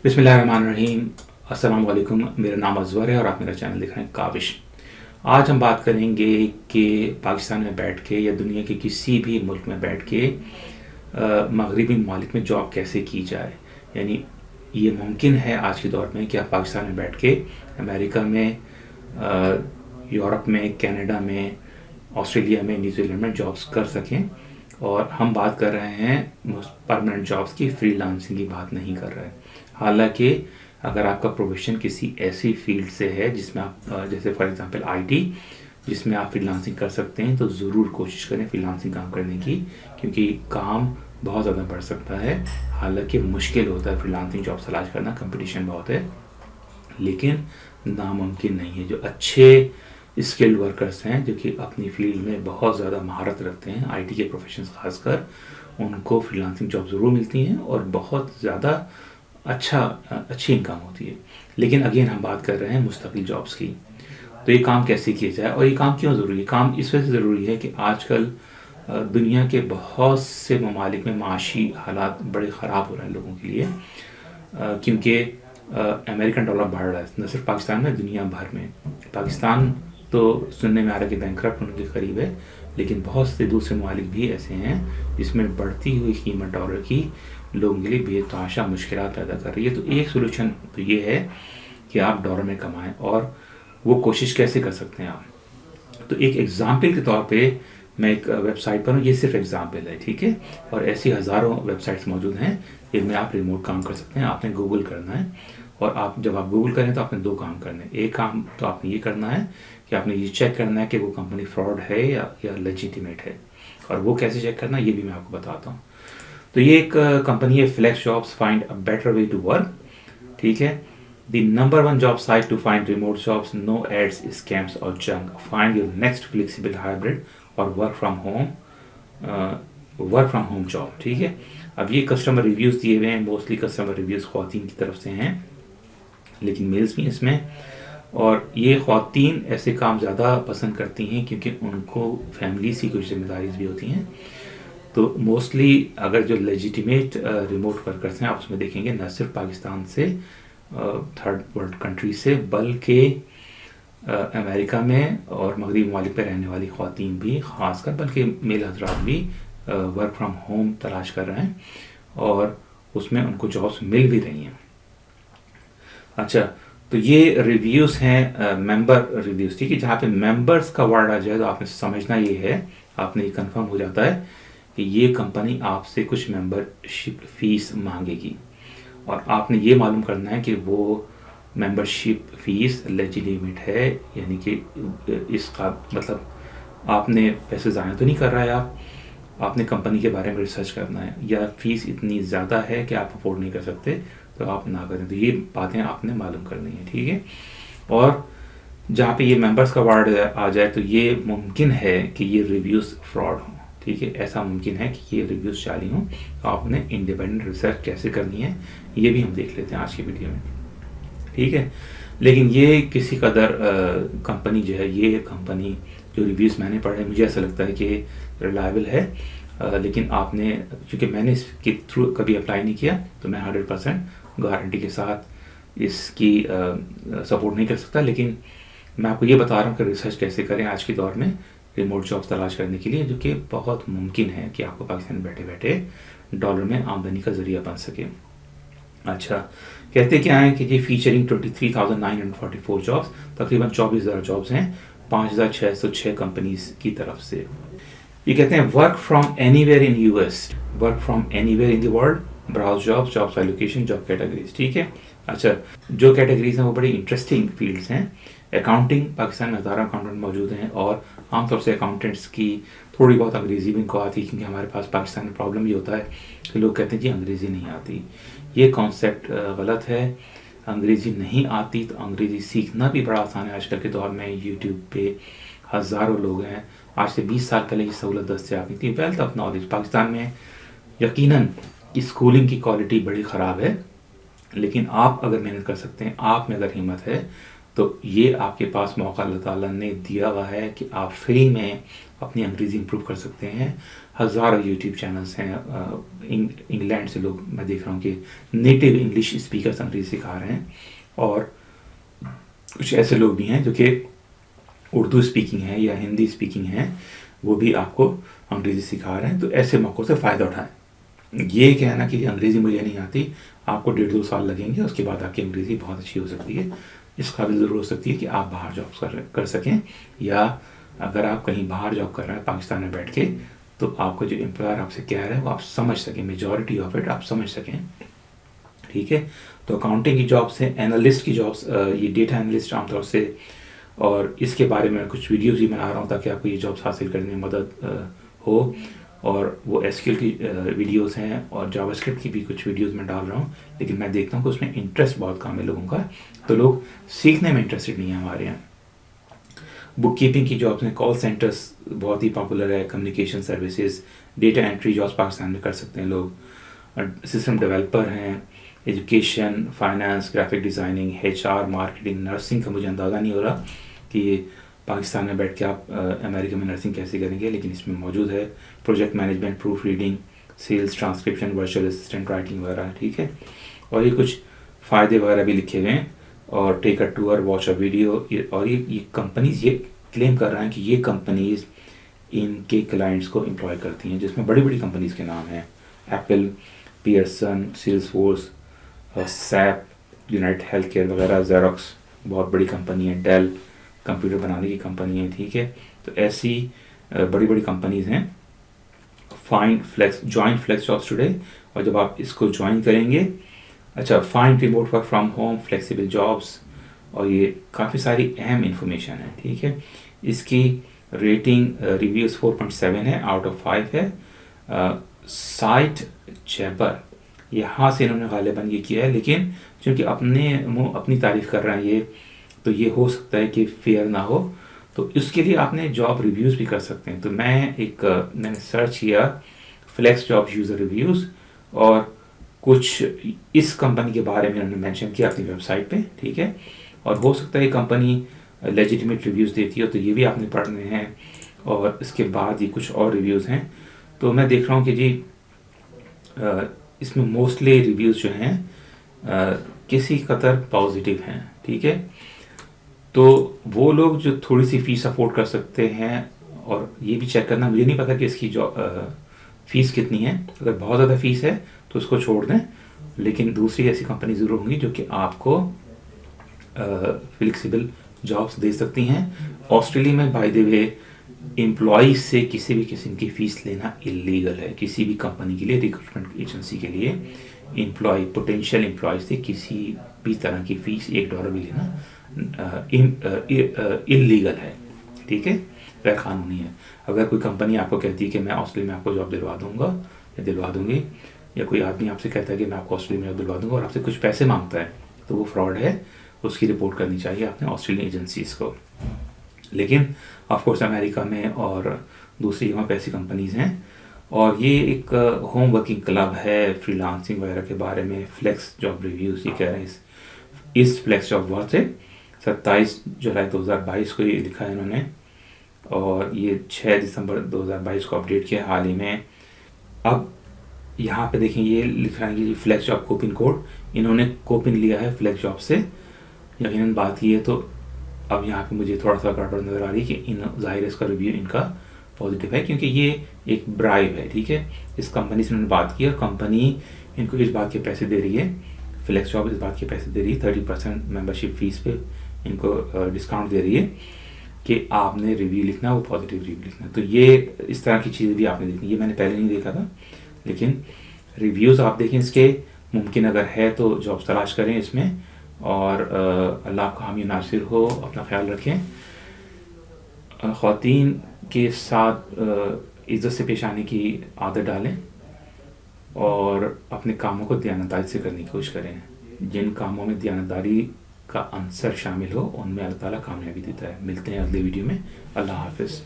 बिस्मिल्लाहिर्रहमानिर्रहीम। अस्सलाम वालेकुम। मेरा नाम अज़वर है और आप मेरा चैनल देख रहे हैं काविश। आज हम बात करेंगे कि पाकिस्तान में बैठ के या दुनिया के किसी भी मुल्क में बैठ के मगरबी ममालिक में जॉब कैसे की जाए। यानी ये मुमकिन है आज के दौर में कि आप पाकिस्तान में बैठ के अमेरिका में, यूरोप में, कनाडा में, ऑस्ट्रेलिया में, न्यूजीलैंड में जॉब्स कर सकें। और हम बात कर रहे हैं परमानेंट जॉब्स की, फ्रीलांसिंग की बात नहीं कर रहे हैं। हालांकि अगर आपका प्रोफेशन किसी ऐसी फील्ड से है जिसमें आप, जैसे फॉर एग्जांपल आईटी, जिसमें आप फ्रीलांसिंग कर सकते हैं, तो ज़रूर कोशिश करें फ्रीलांसिंग काम करने की, क्योंकि काम बहुत ज़्यादा बढ़ सकता है। हालांकि मुश्किल होता है फ्रीलांसिंग जॉब तलाश करना, कंपटीशन बहुत है, लेकिन नामुमकिन नहीं है। जो अच्छे स्किल्ड वर्कर्स हैं, जो कि अपनी फील्ड में बहुत ज़्यादा महारत रखते हैं, आईटी के प्रोफेशंस खासकर, उनको फ्रीलांसिंग जॉब ज़रूर मिलती हैं और बहुत ज़्यादा अच्छी इनकम होती है। लेकिन अगेन हम बात कर रहे हैं मुस्तकिल जॉब्स की। तो ये काम कैसे किया जाए और ये काम क्यों ज़रूरी है? काम इस वजह से ज़रूरी है कि आजकल दुनिया के बहुत से ममालिक में माशी हालात बड़े ख़राब हो रहे हैं लोगों के लिए, क्योंकि अमेरिकन डॉलर बढ़ रहा है, न सिर्फ पाकिस्तान में, दुनिया भर में। पाकिस्तान तो सुनने में आ रहा है कि बैंकरप्ट होने के करीब है, लेकिन बहुत से दूसरे ममालिक भी ऐसे हैं जिसमें बढ़ती हुई कीमत डॉलर की लोगों के लिए बेतहाशा मुश्किलात पैदा कर रही है। तो एक सोल्यूशन तो ये है कि आप डॉलर में कमाएं, और वो कोशिश कैसे कर सकते हैं आप? तो एक एग्जाम्पल के तौर पे मैं एक वेबसाइट पर हूँ, ये सिर्फ एग्जाम्पल है, ठीक है, और ऐसी हज़ारों वेबसाइट्स मौजूद हैं जिनमें आप रिमोट काम कर सकते हैं। आपने गूगल करना है, और जब आप गूगल करें तो आपने दो काम करने हैं। एक काम तो आपने ये करना है कि आपने ये चेक करना है कि वो कंपनी फ्रॉड है या लेजिटिमेट है, और वो कैसे चेक करना है ये भी मैं आपको बताता हूँ। तो ये एक कंपनी है, flex jobs, find a better way to work, ठीक है। The number 1 job site to find remote jobs, no ads, scams और junk. Find your next flexible hybrid और वर्क फ्रॉम होम जॉब, ठीक है। अब ये कस्टमर रिव्यूज़ दिए हुए हैं, मोस्टली कस्टमर रिव्यूज़ ख्वातीन की तरफ से हैं, लेकिन मेल्स भी इसमें। और ये ख्वातीन ऐसे काम ज़्यादा पसंद करती हैं क्योंकि उनको फैमिली की कुछ जिम्मेदारीज भी होती हैं। तो मोस्टली अगर जो लेजिटिमेट रिमोट वर्कर्स हैं, आप उसमें देखेंगे न सिर्फ पाकिस्तान से, थर्ड वर्ल्ड कंट्री से, बल्कि अमेरिका में और मगरबी ममालिक में रहने वाली ख्वातीन भी ख़ासकर, बल्कि मेल हजरात भी वर्क फ्रॉम होम तलाश कर रहे हैं, और उसमें उनको जॉब्स मिल भी रही हैं। अच्छा, तो ये रिव्यूज़ हैं, मेंबर रिव्यूज़, ठीक है। जहाँ पे मेंबर्स का वर्ड आ जाए तो आपने समझना ये है, आपने ये कंफर्म हो जाता है कि ये कंपनी आपसे कुछ मेंबरशिप फ़ीस मांगेगी, और आपने ये मालूम करना है कि वो मेंबरशिप फ़ीस लेजिटिमेट है, यानी कि इसका मतलब आपने पैसे ज़ाया तो नहीं कर रहा है। आपने कंपनी के बारे में रिसर्च करना है, या फ़ीस इतनी ज़्यादा है कि आप अफोर्ड नहीं कर सकते तो आप ना करें। तो ये बातें आपने मालूम करनी है, ठीक है। और जहाँ पे ये मेंबर्स का वर्ड आ जाए तो ये मुमकिन है कि ये रिव्यूज़ फ्रॉड हों, ठीक है। ऐसा मुमकिन है कि ये रिव्यूज़ जाली हों। तो आपने इंडिपेंडेंट रिसर्च कैसे करनी है ये भी हम देख लेते हैं आज की वीडियो में, ठीक है। लेकिन ये किसी कदर कंपनी जो है, ये कंपनी जो रिव्यूज़ मैंने पढ़े, मुझे ऐसा लगता है कि रिलायबल है। लेकिन आपने, क्योंकि मैंने इसके थ्रू कभी अप्लाई नहीं किया, तो मैं 100% गारंटी के साथ इसकी सपोर्ट नहीं कर सकता। लेकिन मैं आपको ये बता रहा हूँ कि रिसर्च कैसे करें आज के दौर में रिमोट जॉब्स तलाश करने के लिए, जो कि बहुत मुमकिन है कि आपको पाकिस्तान में बैठे बैठे डॉलर में आमदनी का ज़रिया बन सके। अच्छा, कहते क्या है कि जी फीचरिंग 23,944 जॉब्स, तकरीबन 24,000 जॉब्स हैं 5,606 कंपनीज की तरफ से। ये कहते हैं work from anywhere in US, work from anywhere in the world, browse jobs, jobs allocation, job categories, ठीक है। अच्छा, जो कैटेगरीज हैं वो बड़ी इंटरेस्टिंग फील्ड्स हैं। अकाउंटिंग, पाकिस्तान में हज़ारों अकाउंटेंट मौजूद हैं, और आमतौर से अकाउंटेंट्स की थोड़ी बहुत अंग्रेज़ी भी इनको आती है, क्योंकि हमारे पास पाकिस्तान में प्रॉब्लम ये होता है कि लोग कहते हैं जी अंग्रेज़ी नहीं आती। ये कॉन्सेप्ट गलत है। अंग्रेज़ी नहीं आती तो अंग्रेज़ी सीखना भी बड़ा आसान है। आजकल के दौर में यूट्यूब पे हज़ारों लोग हैं। आज से 20 साल पहले ये सहूलत दस्तयाब थी। वेल्थ ऑफ नॉलेज पाकिस्तान में यकीनन स्कूलिंग की क्वालिटी बड़ी ख़राब है, लेकिन आप अगर मेहनत कर सकते हैं, आप में अगर हिम्मत है, तो ये आपके पास मौका अल्लाह ताला ने दिया हुआ है कि आप फ्री में اپنی انگریزی امپروو کر سکتے ہیں. ہزاروں یوٹیوب چینلز ہیں. انگلینڈ سے لوگ میں دیکھ رہا ہوں کہ نیٹیو انگلش اسپیکرس انگریزی سکھا رہے ہیں, اور کچھ ایسے لوگ بھی ہیں جو کہ اردو اسپیکنگ ہے یا ہندی اسپیکنگ ہے, وہ بھی آپ کو انگریزی سکھا رہے ہیں. تو ایسے موقعوں سے فائدہ اٹھائیں. یہ کہنا کہ انگریزی مجھے نہیں آتی, آپ کو 1.5-2 سال لگیں گے, اس کے بعد آپ کی انگریزی بہت اچھی ہو سکتی ہے, اس قابل ضرور ہو سکتی ہے کہ آپ باہر جاب کر سکیں. یا اگر آپ کہیں باہر جاب کر رہے ہیں پاکستان میں بیٹھ کے, تو آپ کو جو امپلائر آپ سے کہہ رہا ہے وہ آپ سمجھ سکیں, میجورٹی آف اٹ آپ سمجھ سکیں. ٹھیک ہے. تو اکاؤنٹنگ کی جابس ہیں, اینالسٹ کی جابس, یہ ڈیٹا اینالسٹ عام طور سے, اور اس کے بارے میں کچھ ویڈیوز بھی بنا رہا ہوں تاکہ آپ کو یہ جابس حاصل کرنے میں مدد ہو. اور وہ ایس کیو ایل کی ویڈیوز ہیں, اور جاوا اسکرپٹ کی بھی کچھ ویڈیوز میں ڈال رہا ہوں, لیکن میں دیکھتا ہوں کہ اس میں انٹرسٹ بہت کم ہے لوگوں کا, تو لوگ سیکھنے میں انٹرسٹڈ نہیں ہیں ہمارے یہاں. بک کیپنگ کی جابس ہیں, کال سینٹرس بہت ہی پاپولر ہے, communication services, data entry jobs Pakistan میں کر سکتے ہیں لوگ. سسٹم ڈیولپر ہیں, education, finance, graphic designing, H R, marketing, nursing کا مجھے اندازہ نہیں ہو رہا کہ پاکستان میں بیٹھ کے آپ امریکہ میں نرسنگ کیسے کریں گے, لیکن اس میں موجود ہے. Project management, proofreading, sales, transcription, virtual assistant writing وغیرہ. ٹھیک ہے. اور یہ کچھ فائدے وغیرہ بھی لکھے ہوئے ہیں, اور ٹیک اے ٹور, واچ اے ویڈیو. اور یہ کمپنیز یہ کلیم کر رہے ہیں کہ یہ کمپنیز ان کے کلائنٹس کو امپلوائے کرتی ہیں, جس میں بڑی بڑی کمپنیز کے نام ہیں: Apple, Pearson, Salesforce, SAP, United Healthcare وغیرہ, زیروکس بہت بڑی کمپنی ہے, ڈیل کمپیوٹر بنانے کی کمپنی ہے. ٹھیک ہے. تو ایسی بڑی بڑی کمپنیز ہیں. جوائن فلیکس جابس ٹوڈے, اور جب آپ اس کو جوائن کریں گے, اچھا, find remote work from home, flexible jobs, اور یہ کافی ساری اہم انفارمیشن ہے. ٹھیک ہے. اس کی ریٹنگ ریویوز 4.7 ہے, آؤٹ آف 5 ہے. سائٹ جیپر, یہاں سے انہوں نے غالباً یہ کیا ہے, لیکن چونکہ اپنی تعریف کر رہے ہیں یہ, تو یہ ہو سکتا ہے کہ فیئر نہ ہو, تو اس کے لیے آپ نے جاب ریویوز بھی کر سکتے ہیں. تو میں نے سرچ کیا فلیکس جاب یوزر ریویوز, اور کچھ اس کمپنی کے بارے میں انہوں نے مینشن کیا اپنی ویب سائٹ پہ. ٹھیک ہے. اور ہو سکتا ہے یہ کمپنی لیجیٹیمیٹ ریویوز دیتی ہو, تو یہ بھی آپ نے پڑھنے ہیں. اور اس کے بعد یہ کچھ اور ریویوز ہیں, تو میں دیکھ رہا ہوں کہ جی اس میں موسٹلی ریویوز جو ہیں کسی قدر پازیٹیو ہیں. ٹھیک ہے. تو وہ لوگ جو تھوڑی سی فیس افورڈ کر سکتے ہیں, اور یہ بھی چیک کرنا, مجھے نہیں پتا کہ اس کی جو فیس کتنی ہے, اگر بہت زیادہ فیس ہے تو اس کو چھوڑ دیں, لیکن دوسری ایسی کمپنی ضرور ہوں گی جو کہ آپ کو فلیکسیبل جابس دے سکتی ہیں. آسٹریلیا میں بائی دی وے امپلائیز سے کسی بھی قسم کی فیس لینا اللیگل ہے. کسی بھی کمپنی کے لیے, ریکروٹمنٹ ایجنسی کے لیے, پوٹینشیل امپلائیز سے کسی بھی طرح کی فیس $1 بھی لینا اللیگل ہے. ٹھیک ہے. غیر قانونی ہے. اگر کوئی کمپنی آپ کو کہتی ہے کہ میں آسٹریلیا میں آپ کو جاب دلوا دوں گا یا دلوا دوں گی, یا کوئی آدمی آپ سے کہتا ہے کہ میں آپ کو آسٹریلیا میں جاب دلوا دوں گا اور آپ سے کچھ پیسے مانگتا ہے, تو وہ فراڈ ہے. اس کی رپورٹ کرنی چاہیے آپ نے آسٹریلین ایجنسیز کو. لیکن آف کورس امریکہ میں اور دوسری جگہوں پہ ایسی کمپنیز ہیں, اور یہ ایک ہوم ورکنگ کلب ہے فری لانسنگ وغیرہ کے بارے میں. فلیکس جاب ریویوز یہ کہہ رہے ہیں اس فلیکس جاب ورک سے 27 جولائی 2022 کو یہ لکھا ہے انہوں نے, اور یہ 6 دسمبر 2022 کو اپڈیٹ کیا حال ہی میں. اب یہاں پہ دیکھیں یہ لکھ رہا ہے کہ فلیکس جاب کوپن کوڈ, انہوں نے کوپن لیا ہے فلیکس جاب سے, یقیناً بات کی ہے. تو اب یہاں پہ مجھے تھوڑا سا گڑبڑ نظر آ رہی ہے کہ ظاہر ہے اس کا ریویو ان کا پازیٹیو ہے, کیونکہ یہ ایک برائب ہے. ٹھیک ہے. اس کمپنی سے انہوں نے بات کی, اور کمپنی ان کو اس بات کے پیسے دے رہی ہے, فلیکس جاب اس بات کے پیسے دے رہی ہے, 30% ممبرشپ فیس پہ ان کو ڈسکاؤنٹ دے رہی ہے کہ آپ نے ریویو لکھنا, وہ پازیٹیو ریویو لکھنا. تو یہ اس طرح کی چیزیں بھی آپ نے دیکھنی, یہ میں نے پہلے نہیں دیکھا تھا, لیکن ریویوز آپ دیکھیں اس کے. ممکن اگر ہے تو جابس تلاش کریں اس میں, اور اللہ آپ کا حامی ناصر ہو. اپنا خیال رکھیں, خواتین کے ساتھ عزت سے پیش آنے کی عادت ڈالیں, اور اپنے کاموں کو دیانتداری سے کرنے کی کوشش کریں. جن کاموں میں دیانتداری کا عنصر شامل ہو ان میں اللہ تعالیٰ کامیابی دیتا ہے. ملتے ہیں اگلے ویڈیو میں. اللہ حافظ.